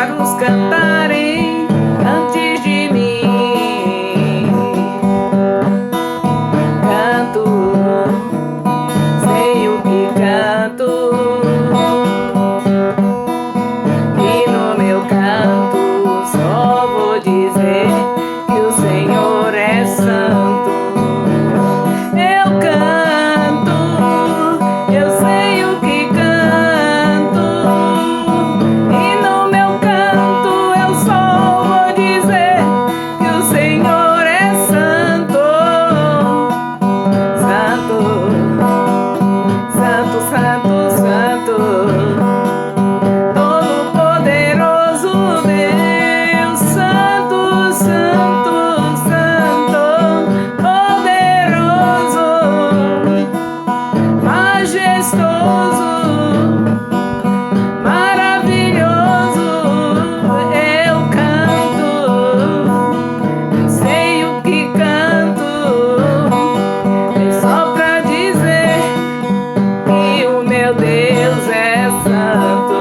pássaros cantarem antes de mim. Canto, sei o que canto, e no meu canto só vou dizer que o Senhor é santo. Eu canto, eu sei o que canto, e no meu canto eu só vou dizer que o Senhor é santo. Santo, santo, santo, santo, todo-poderoso Deus, santo, santo, santo, poderoso, majestoso, maravilhoso. Eu canto, sei o que canto, é só pra dizer que o meu Deus é santo.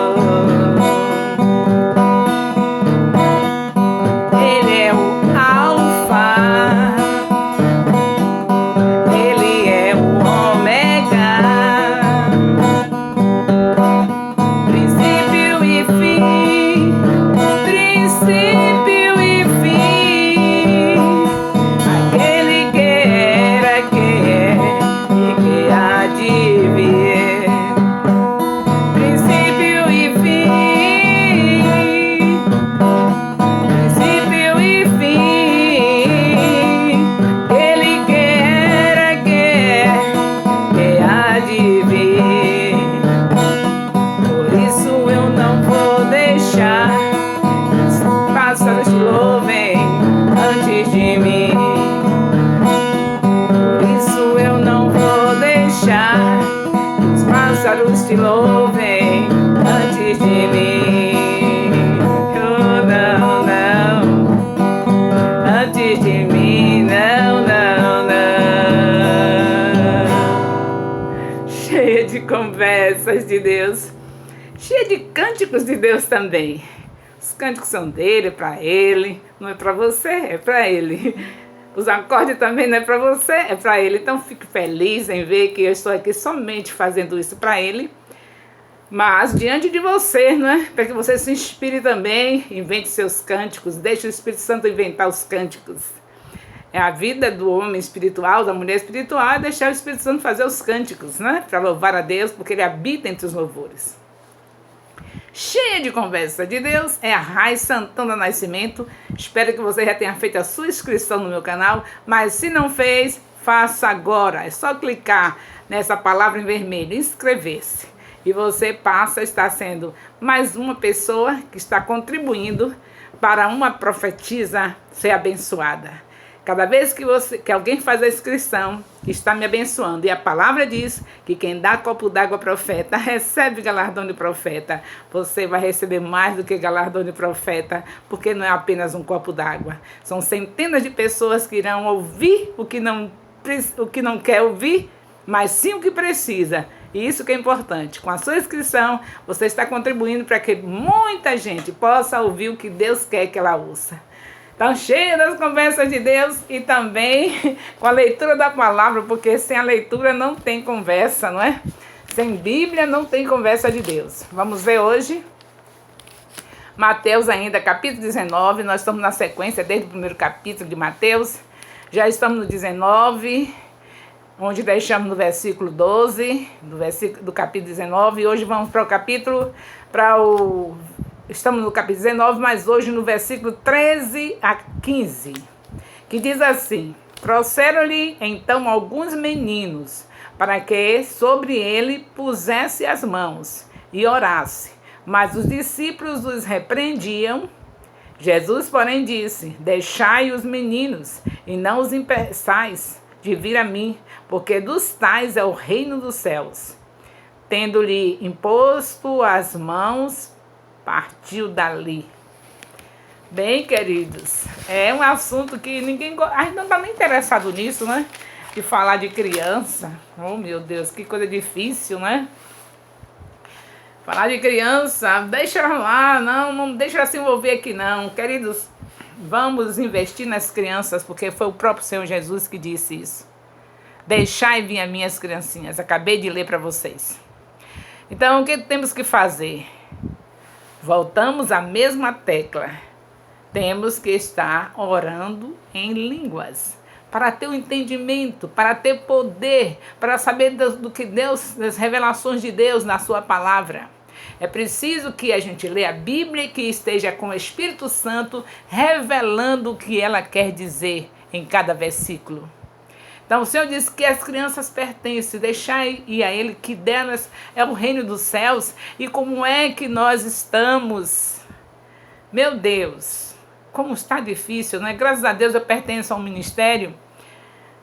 Ele é o Alfa, ele é o Ômega, princípio e fim, princípio e fim, aquele que era, que é e que há de vir. Princípio e fim, princípio e fim, ele que era, que é, que há de vir. Por isso eu não vou deixar que os pássaros te louvem antes de mim. Por isso eu não vou deixar que os pássaros te louvem antes de mim. Oh, não, não, antes de mim, não, não, não. Cheia de conversas de Deus, cheia de cânticos de Deus também. Os cânticos são dele, é para ele, não é para você, é para ele. Os acordes também não é para você, é para ele. Então fique feliz em ver que eu estou aqui somente fazendo isso para ele, mas diante de você, não é? Para que você se inspire também, invente seus cânticos, deixe o Espírito Santo inventar os cânticos. É a vida do homem espiritual, da mulher espiritual, é deixar o Espírito Santo fazer os cânticos, né? Para louvar a Deus, porque ele habita entre os louvores. Cheia de conversa de Deus, é a Rai Santana Nascimento. Espero que você já tenha feito a sua inscrição no meu canal, mas se não fez, faça agora. É só clicar nessa palavra em vermelho, inscrever-se. E você passa a estar sendo mais uma pessoa que está contribuindo para uma profetisa ser abençoada. Cada vez que alguém faz a inscrição, está me abençoando. E a palavra diz que quem dá copo d'água profeta, recebe galardão de profeta. Você vai receber mais do que galardão de profeta, porque não é apenas um copo d'água. São centenas de pessoas que irão ouvir o que não quer ouvir, mas sim o que precisa. E isso que é importante. Com a sua inscrição, você está contribuindo para que muita gente possa ouvir o que Deus quer que ela ouça. Então, cheia das conversas de Deus e também com a leitura da palavra, porque sem a leitura não tem conversa, não é? Sem Bíblia não tem conversa de Deus. Vamos ver hoje Mateus ainda, capítulo 19. Nós estamos na sequência desde o primeiro capítulo de Mateus. Já estamos no 19, onde deixamos no versículo 12, do capítulo 19. E hoje vamos para o capítulo, estamos no capítulo 19, mas hoje no versículo 13 a 15, que diz assim: trouxeram-lhe então alguns meninos, para que sobre ele pusesse as mãos e orasse. Mas os discípulos os repreendiam. Jesus, porém, disse: deixai os meninos, e não os impeçais de vir a mim, porque dos tais é o reino dos céus. Tendo-lhe imposto as mãos, partiu dali. Bem, queridos, é um assunto que ninguém a gente não está nem interessado nisso, né? De falar de criança. Oh, meu Deus, que coisa difícil, né? Falar de criança, deixa ela lá, não deixa ela se envolver aqui não. Queridos, vamos investir nas crianças, porque foi o próprio Senhor Jesus que disse isso. Deixai vir as minhas criancinhas. Acabei de ler para vocês. Então, o que temos que fazer? Voltamos à mesma tecla. Temos que estar orando em línguas, para ter o entendimento, para ter poder, para saber do que Deus, das revelações de Deus na sua palavra. É preciso que a gente leia a Bíblia e que esteja com o Espírito Santo revelando o que ela quer dizer em cada versículo. Então o Senhor diz que as crianças pertencem, deixai ir a Ele, que delas é o reino dos céus. E como é que nós estamos? Meu Deus, como está difícil, né? Graças a Deus eu pertenço a um ministério,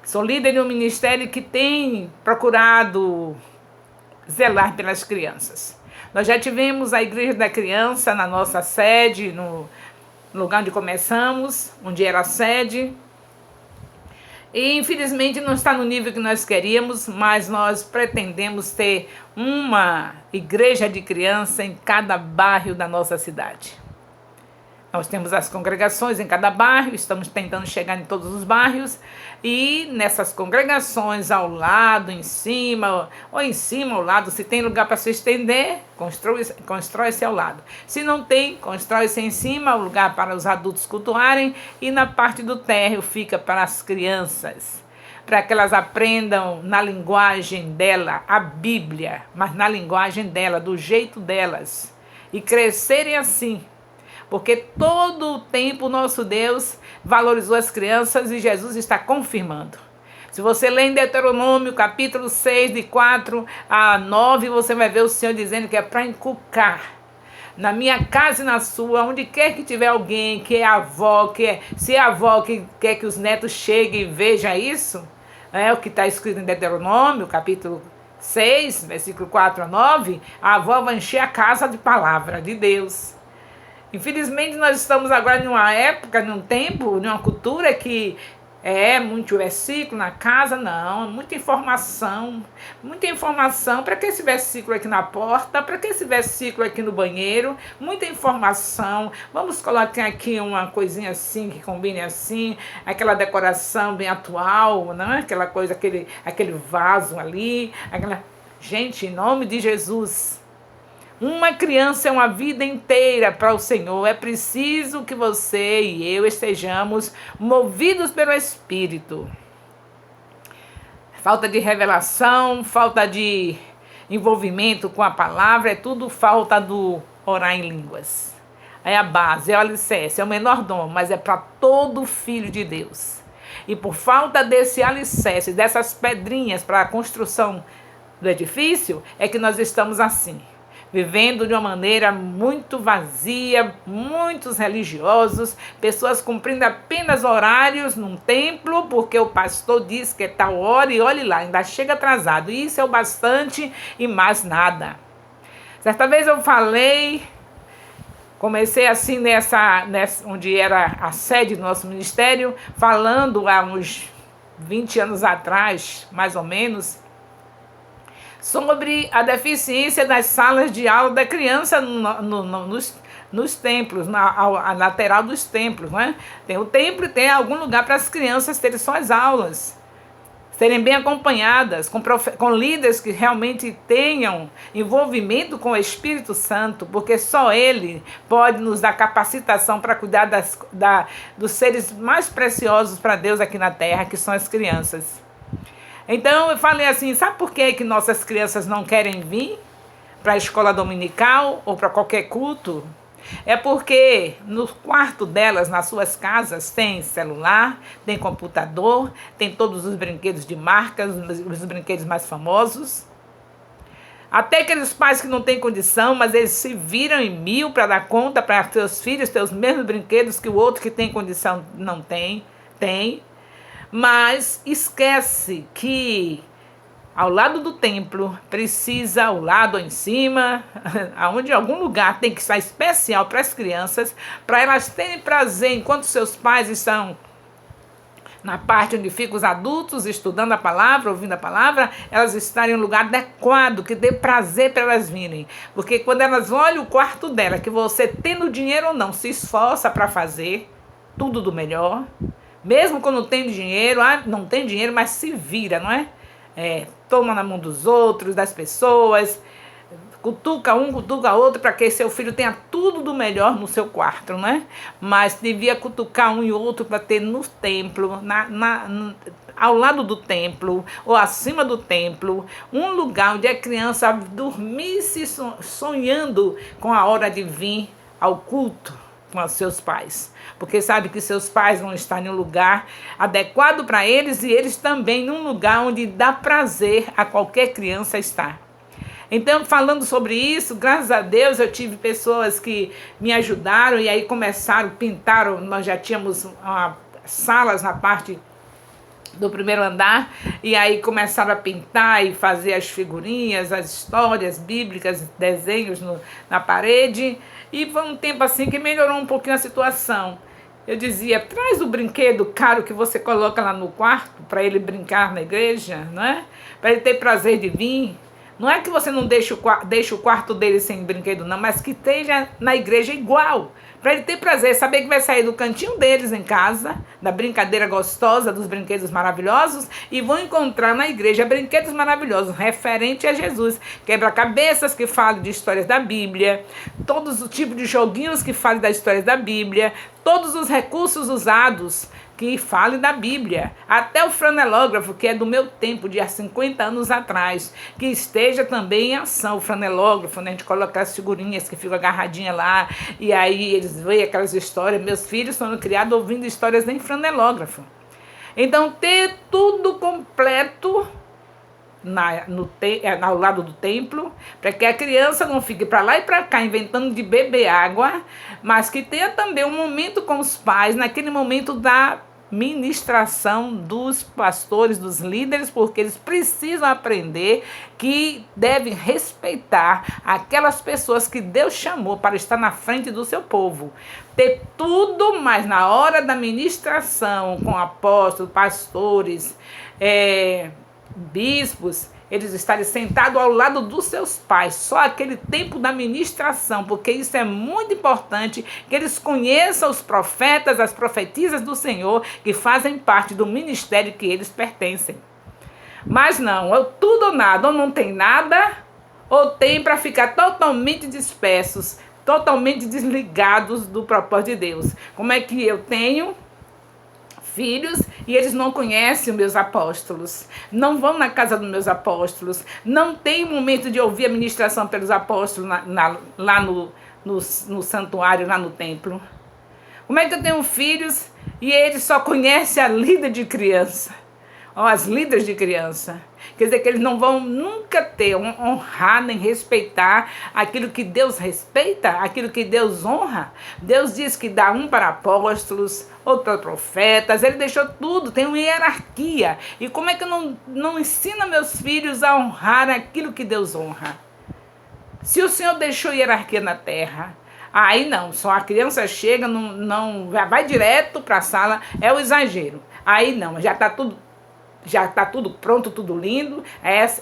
sou líder de um ministério que tem procurado zelar pelas crianças. Nós já tivemos a Igreja da Criança na nossa sede, no lugar onde começamos, onde era a sede. E infelizmente não está no nível que nós queríamos, mas nós pretendemos ter uma igreja de criança em cada bairro da nossa cidade. Nós temos as congregações em cada bairro, estamos tentando chegar em todos os bairros e nessas congregações ao lado, em cima, ou em cima, ao lado, se tem lugar para se estender, constrói-se ao lado. Se não tem, constrói-se em cima, o lugar para os adultos cultuarem e na parte do térreo fica para as crianças, para que elas aprendam na linguagem dela, a Bíblia, mas na linguagem dela, do jeito delas, e crescerem assim. Porque todo o tempo o nosso Deus valorizou as crianças e Jesus está confirmando. Se você ler em Deuteronômio, capítulo 6, de 4 a 9, você vai ver o Senhor dizendo que é para inculcar. Na minha casa e na sua, onde quer que tiver alguém que é avó, se é avó que quer que os netos cheguem e vejam isso, é o que está escrito em Deuteronômio, capítulo 6, versículo 4 a 9, a avó vai encher a casa de palavra de Deus. Infelizmente nós estamos agora numa época, num tempo, numa cultura que é muito versículo na casa, não, muita informação, para que esse versículo aqui na porta, para que esse versículo aqui no banheiro, muita informação, vamos colocar aqui uma coisinha assim, que combine assim, aquela decoração bem atual, não é? Aquela coisa, aquele vaso ali, gente, em nome de Jesus. Uma criança é uma vida inteira para o Senhor. É preciso que você e eu estejamos movidos pelo Espírito. Falta de revelação, falta de envolvimento com a palavra, é tudo falta do orar em línguas. É a base, é o alicerce, é o menor dom, mas é para todo filho de Deus. E por falta desse alicerce, dessas pedrinhas para a construção do edifício, é que nós estamos assim. Vivendo de uma maneira muito vazia, muitos religiosos, pessoas cumprindo apenas horários num templo, porque o pastor diz que é tal hora e olhe lá, ainda chega atrasado. Isso é o bastante e mais nada. Certa vez eu falei, comecei assim nessa onde era a sede do nosso ministério, falando há uns 20 anos atrás, mais ou menos, sobre a deficiência das salas de aula da criança nos templos, na lateral dos templos, né? Tem o templo e tem algum lugar para as crianças terem suas aulas, serem bem acompanhadas, com líderes que realmente tenham envolvimento com o Espírito Santo, porque só Ele pode nos dar capacitação para cuidar dos seres mais preciosos para Deus aqui na terra, que são as crianças. Então eu falei assim, sabe por que nossas crianças não querem vir para a escola dominical ou para qualquer culto? É porque no quarto delas, nas suas casas, tem celular, tem computador, tem todos os brinquedos de marcas, os brinquedos mais famosos. Até aqueles pais que não têm condição, mas eles se viram em 1000 para dar conta para seus filhos ter os mesmos brinquedos que o outro que tem condição não tem. Mas esquece que ao lado do templo precisa, ao lado em cima, aonde algum lugar tem que estar especial para as crianças, para elas terem prazer enquanto seus pais estão na parte onde ficam os adultos estudando a palavra, ouvindo a palavra, elas estarem em um lugar adequado, que dê prazer para elas virem. Porque quando elas olham o quarto dela, que você tendo dinheiro ou não, se esforça para fazer tudo do melhor, mesmo quando tem dinheiro, não tem dinheiro, mas se vira, não é? Toma na mão dos outros, das pessoas, cutuca um, cutuca outro, para que seu filho tenha tudo do melhor no seu quarto, né? Mas devia cutucar um e outro para ter no templo, ao lado do templo, ou acima do templo, um lugar onde a criança dormisse sonhando com a hora de vir ao culto com os seus pais. Porque sabe que seus pais vão estar em um lugar adequado para eles e eles também num lugar onde dá prazer a qualquer criança estar. Então, falando sobre isso, graças a Deus eu tive pessoas que me ajudaram e aí começaram, pintaram, nós já tínhamos salas na parte do primeiro andar, e aí começaram a pintar e fazer as figurinhas, as histórias bíblicas, desenhos na parede, e foi um tempo assim que melhorou um pouquinho a situação. Eu dizia, traz o brinquedo caro que você coloca lá no quarto, para ele brincar na igreja, não é? Para ele ter prazer de vir. Não é que você não deixe o quarto dele sem brinquedo, não, mas que esteja na igreja igual. Para ele ter prazer, saber que vai sair do cantinho deles em casa, da brincadeira gostosa, dos brinquedos maravilhosos, e vão encontrar na igreja brinquedos maravilhosos, referente a Jesus. Quebra-cabeças que falem de histórias da Bíblia, todos os tipos de joguinhos que falem das histórias da Bíblia, todos os recursos usados que fale da Bíblia, até o franelógrafo, que é do meu tempo, de há 50 anos atrás, que esteja também em ação, o franelógrafo, né? A gente coloca as figurinhas que ficam agarradinhas lá, e aí eles veem aquelas histórias. Meus filhos foram criados ouvindo histórias em franelógrafo. Então, ter tudo completo ao lado do templo, para que a criança não fique para lá e para cá inventando de beber água, mas que tenha também um momento com os pais, naquele momento da ministração dos pastores, dos líderes, porque eles precisam aprender que devem respeitar aquelas pessoas que Deus chamou para estar na frente do seu povo. Ter tudo, mas na hora da ministração, com apóstolos, pastores, bispos, eles estarem sentados ao lado dos seus pais, só aquele tempo da ministração, porque isso é muito importante, que eles conheçam os profetas, as profetisas do Senhor, que fazem parte do ministério que eles pertencem. Mas não, ou tudo ou nada, ou não tem nada, ou tem para ficar totalmente dispersos, totalmente desligados do propósito de Deus. Como é que eu tenho filhos e eles não conhecem os meus apóstolos, não vão na casa dos meus apóstolos, não tem momento de ouvir a ministração pelos apóstolos lá no santuário, lá no templo? Como é que eu tenho filhos e eles só conhecem a líder de criança, ou as líderes de criança? Quer dizer que eles não vão nunca honrar nem respeitar aquilo que Deus respeita, aquilo que Deus honra. Deus diz que dá um para apóstolos, outro para profetas, ele deixou tudo, tem uma hierarquia. E como é que eu não ensino meus filhos a honrar aquilo que Deus honra? Se o Senhor deixou hierarquia na terra, aí não, só a criança chega, já vai direto para a sala, é o exagero. Aí não, já está tudo pronto, tudo lindo.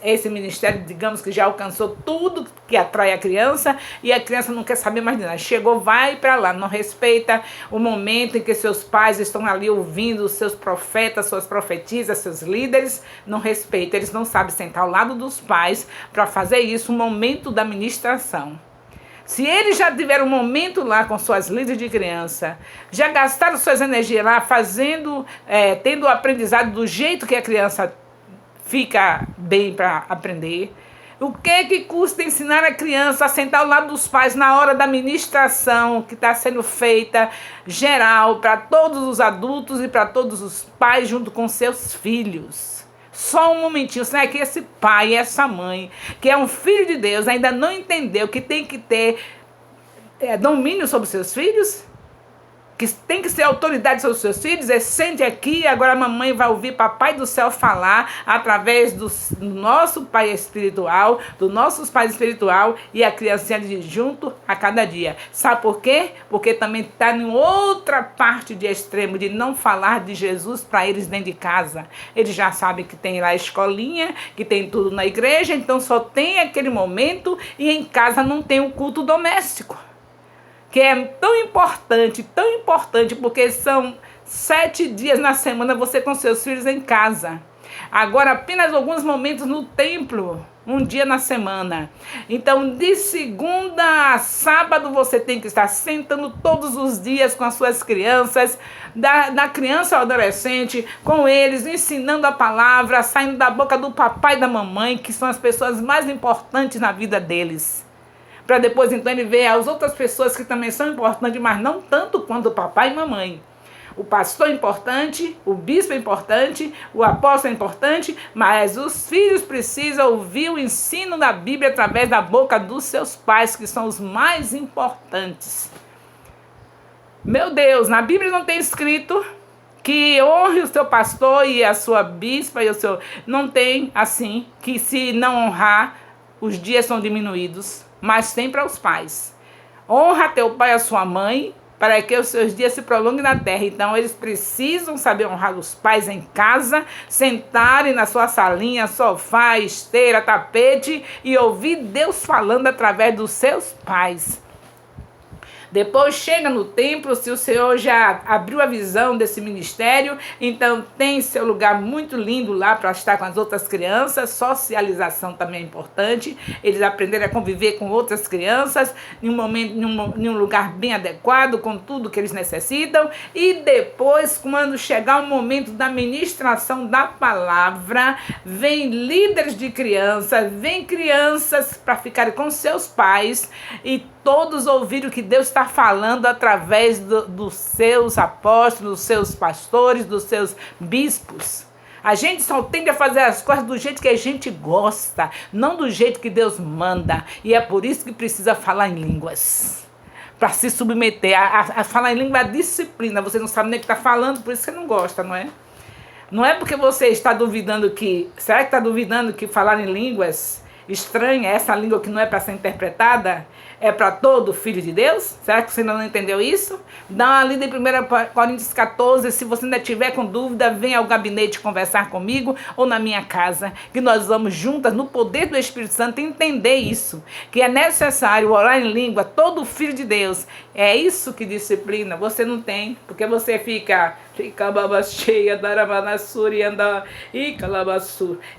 Esse ministério, digamos que já alcançou tudo que atrai a criança, e a criança não quer saber mais de nada. Chegou, vai para lá, não respeita o momento em que seus pais estão ali ouvindo os seus profetas, suas profetisas, seus líderes, não respeita. Eles não sabem sentar ao lado dos pais para fazer isso, o momento da ministração. Se eles já tiveram um momento lá com suas líderes de criança, já gastaram suas energias lá tendo o aprendizado do jeito que a criança fica bem para aprender, o que custa ensinar a criança a sentar ao lado dos pais na hora da ministração que está sendo feita geral para todos os adultos e para todos os pais junto com seus filhos? Só um momentinho, será que esse pai e essa mãe, que é um filho de Deus, ainda não entendeu que tem que ter domínio sobre seus filhos? que tem que ser autoridade sobre os seus filhos, sente aqui, agora a mamãe vai ouvir papai do céu falar através do nosso pai espiritual, dos nossos pais espiritual, e a criancinha de junto a cada dia. Sabe por quê? Porque também está em outra parte de extremo, de não falar de Jesus para eles dentro de casa. Eles já sabem que tem lá a escolinha, que tem tudo na igreja, então só tem aquele momento, e em casa não tem o culto doméstico, que é tão importante, porque são 7 dias na semana você com seus filhos em casa. Agora, apenas alguns momentos no templo, um dia na semana. Então, de segunda a sábado, você tem que estar sentando todos os dias com as suas crianças, da criança ao adolescente, com eles, ensinando a palavra, saindo da boca do papai e da mamãe, que são as pessoas mais importantes na vida deles. Para depois, então, ele ver as outras pessoas que também são importantes, mas não tanto quanto o papai e mamãe. O pastor é importante, o bispo é importante, o apóstolo é importante, mas os filhos precisam ouvir o ensino da Bíblia através da boca dos seus pais, que são os mais importantes. Meu Deus, na Bíblia não tem escrito que honre o seu pastor e a sua bispa e o seu... Não tem assim, que se não honrar, os dias são diminuídos. Mas sempre aos pais. Honra teu pai e a sua mãe, para que os seus dias se prolonguem na terra. Então, eles precisam saber honrar os pais em casa, sentarem na sua salinha, sofá, esteira, tapete, e ouvir Deus falando através dos seus pais. Depois chega no templo, se o Senhor já abriu a visão desse ministério, então tem seu lugar muito lindo lá para estar com as outras crianças. Socialização também é importante, eles aprenderem a conviver com outras crianças em um lugar bem adequado, com tudo que eles necessitam. E depois, quando chegar o momento da ministração da palavra, vem líderes de crianças, vem crianças para ficarem com seus pais e todos ouviram o que Deus está falando através dos seus apóstolos, dos seus pastores, dos seus bispos. A gente só tende a fazer as coisas do jeito que a gente gosta, não do jeito que Deus manda. E é por isso que precisa falar em línguas. Para se submeter. A falar em língua é disciplina. Você não sabe nem o que está falando, por isso você não gosta, não é? Não é porque você está duvidando que... Será que está duvidando que falar em línguas estranha, essa língua que não é para ser interpretada, é para todo filho de Deus? Será que você ainda não entendeu isso? Dá uma lida em 1 Coríntios 14, se você ainda tiver com dúvida, venha ao gabinete conversar comigo ou na minha casa, que nós vamos juntas, no poder do Espírito Santo, entender isso, que é necessário orar em língua, todo filho de Deus. É isso que disciplina você não tem, porque você fica cheia,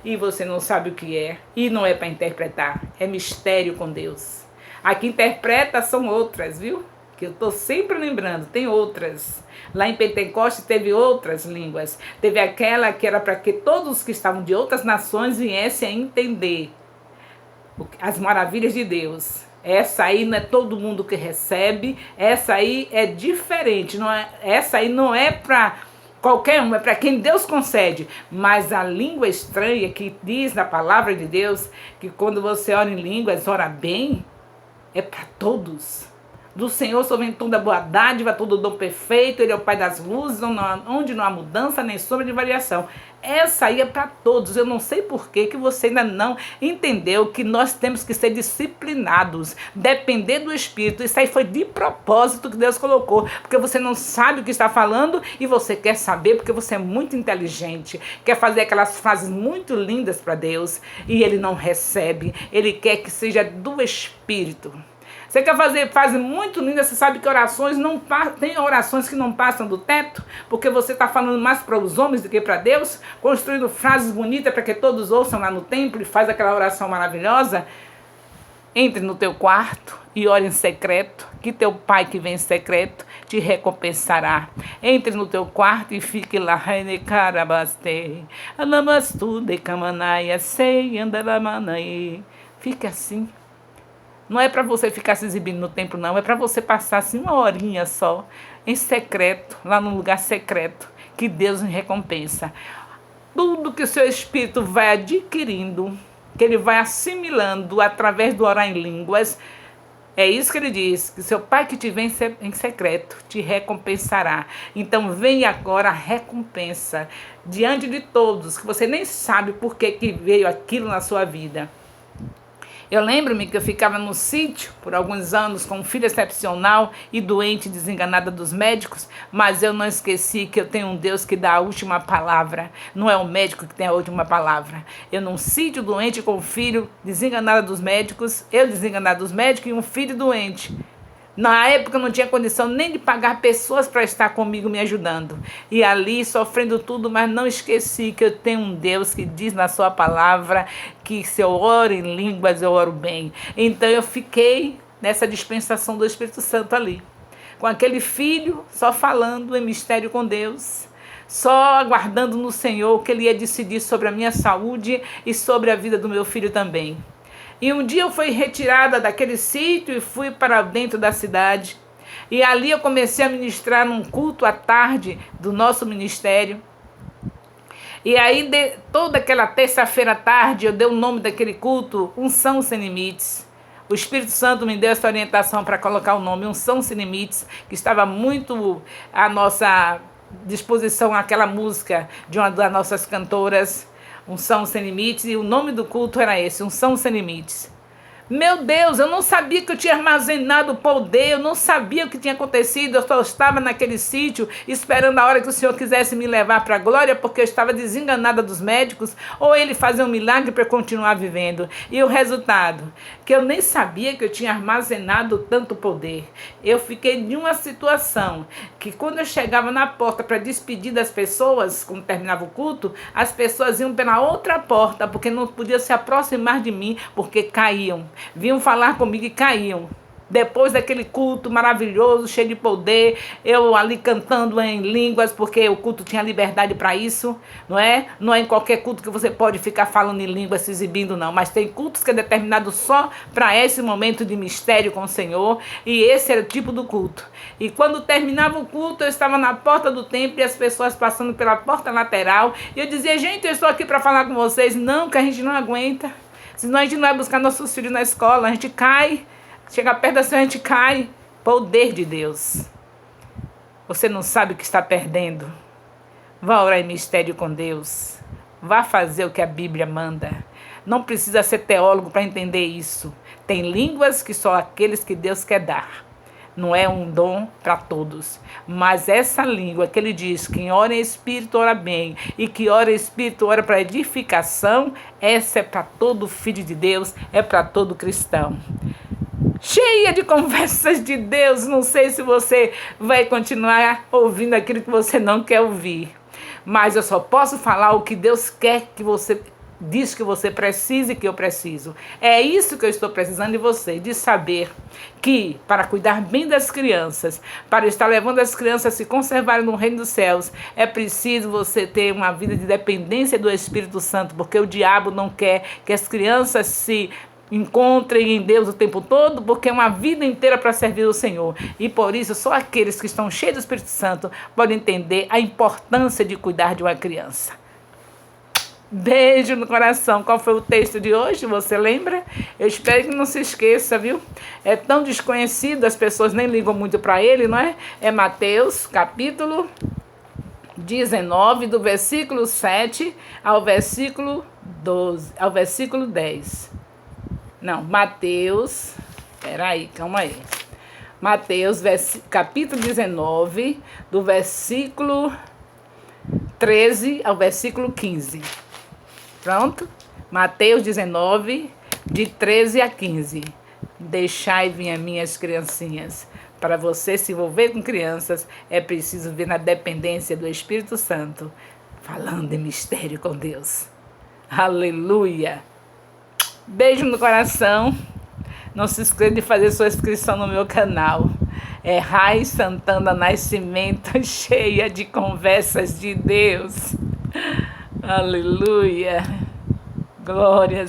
e você não sabe o que é, e não é para interpretar, é mistério com Deus. A que interpreta são outras, viu? Que eu estou sempre lembrando, tem outras. Lá em Pentecostes teve outras línguas. Teve aquela que era para que todos que estavam de outras nações viessem a entender as maravilhas de Deus. Essa aí não é todo mundo que recebe, essa aí é diferente, não é, essa aí não é para qualquer um, é para quem Deus concede. Mas a língua estranha que diz na palavra de Deus, que quando você ora em línguas, ora bem, é para todos. Do Senhor só vem toda boa dádiva, todo dom perfeito, Ele é o Pai das luzes, onde não há mudança nem sombra de variação. Essa aí é para todos. Eu não sei por que você ainda não entendeu que nós temos que ser disciplinados, depender do Espírito. Isso aí foi de propósito que Deus colocou, porque você não sabe o que está falando e você quer saber porque você é muito inteligente, quer fazer aquelas frases muito lindas para Deus e Ele não recebe. Ele quer que seja do Espírito. Você quer fazer frase muito linda, você sabe que orações não tem orações que não passam do teto, porque você está falando mais para os homens do que para Deus, construindo frases bonitas para que todos ouçam lá no templo e faz aquela oração maravilhosa. Entre no teu quarto e ore em secreto, que teu pai que vem em secreto te recompensará. Entre no teu quarto e fique lá. Fique assim. Não é para você ficar se exibindo no templo, não. É para você passar assim uma horinha só, em secreto, lá num lugar secreto, que Deus me recompensa. Tudo que o seu espírito vai adquirindo, que ele vai assimilando através do orar em línguas, É isso que ele diz, que seu pai que te vê em secreto te recompensará. Então vem agora a recompensa diante de todos, que você nem sabe por que veio aquilo na sua vida. Eu lembro-me que eu ficava no sítio por alguns anos com um filho excepcional e doente, desenganada dos médicos, mas eu não esqueci que eu tenho um Deus que dá a última palavra. Não é o médico que tem a última palavra. Eu num sítio doente com um filho desenganado dos médicos, eu desenganado dos médicos e um filho doente. Na época eu não tinha condição nem de pagar pessoas para estar comigo me ajudando. E ali sofrendo tudo, mas não esqueci que eu tenho um Deus que diz na sua palavra que se eu oro em línguas, eu oro bem. Então eu fiquei nessa dispensação do Espírito Santo ali, com aquele filho só falando em mistério com Deus, só aguardando no Senhor que Ele ia decidir sobre a minha saúde e sobre a vida do meu filho também. E um dia eu fui retirada daquele sítio e fui para dentro da cidade. E ali eu comecei a ministrar num culto à tarde do nosso ministério. E aí, toda aquela terça-feira à tarde, eu dei o nome daquele culto, Unção Sem Limites. O Espírito Santo me deu essa orientação para colocar o nome Unção Sem Limites, que estava muito à nossa disposição, aquela música de uma das nossas cantoras, Unção Sem Limites, e o nome do culto era esse, Unção Sem Limites. Meu Deus, eu não sabia que eu tinha armazenado poder, eu não sabia o que tinha acontecido, eu só estava naquele sítio esperando a hora que o Senhor quisesse me levar para a glória, porque eu estava desenganada dos médicos, ou Ele fazer um milagre para eu continuar vivendo. E o resultado, que eu nem sabia que eu tinha armazenado tanto poder. Eu fiquei de uma situação que quando eu chegava na porta para despedir das pessoas, quando terminava o culto, as pessoas iam pela outra porta, porque não podiam se aproximar de mim, porque caíam. Vinham falar comigo e caíam. Depois daquele culto maravilhoso, cheio de poder, eu ali cantando em línguas, porque o culto tinha liberdade para isso, não é? Não é em qualquer culto que você pode ficar falando em línguas, se exibindo, não. Mas tem cultos que é determinado só para esse momento de mistério com o Senhor, e esse era o tipo do culto. E quando terminava o culto, eu estava na porta do templo e as pessoas passando pela porta lateral, e eu dizia, gente, eu estou aqui para falar com vocês. Não, que a gente não aguenta. Senão a gente não vai buscar nossos filhos na escola, a gente cai. Chega perto da Senhora, a gente cai. Poder de Deus. Você não sabe o que está perdendo. Vá orar em mistério com Deus. Vá fazer o que a Bíblia manda. Não precisa ser teólogo para entender isso. Tem línguas que só aqueles que Deus quer dar. Não é um dom para todos. Mas essa língua que ele diz, quem ora em espírito ora bem, e que ora em espírito ora para edificação, essa é para todo filho de Deus, é para todo cristão. Cheia de conversas de Deus, não sei se você vai continuar ouvindo aquilo que você não quer ouvir. Mas eu só posso falar o que Deus quer que você diz que você precisa e que eu preciso. É isso que eu estou precisando de você, de saber que para cuidar bem das crianças, para estar levando as crianças a se conservarem no reino dos céus, é preciso você ter uma vida de dependência do Espírito Santo, porque o diabo não quer que as crianças se encontrem em Deus o tempo todo, porque é uma vida inteira para servir o Senhor. E por isso, só aqueles que estão cheios do Espírito Santo podem entender a importância de cuidar de uma criança. Beijo no coração. Qual foi o texto de hoje? Você lembra? Eu espero que não se esqueça, viu? É tão desconhecido, as pessoas nem ligam muito para ele, não é? É Mateus, capítulo 19, do versículo 7 ao versículo 12, ao versículo 10. Não, Mateus, peraí, calma aí. Mateus, capítulo 19, do versículo 13 ao versículo 15. Pronto? Mateus 19, de 13 a 15. Deixai vir as minhas criancinhas. Para você se envolver com crianças, é preciso vir na dependência do Espírito Santo, falando em mistério com Deus. Aleluia! Beijo no coração. Não se esqueça de fazer sua inscrição no meu canal. É Rai Santana Nascimento, cheia de conversas de Deus. Aleluia. Glórias.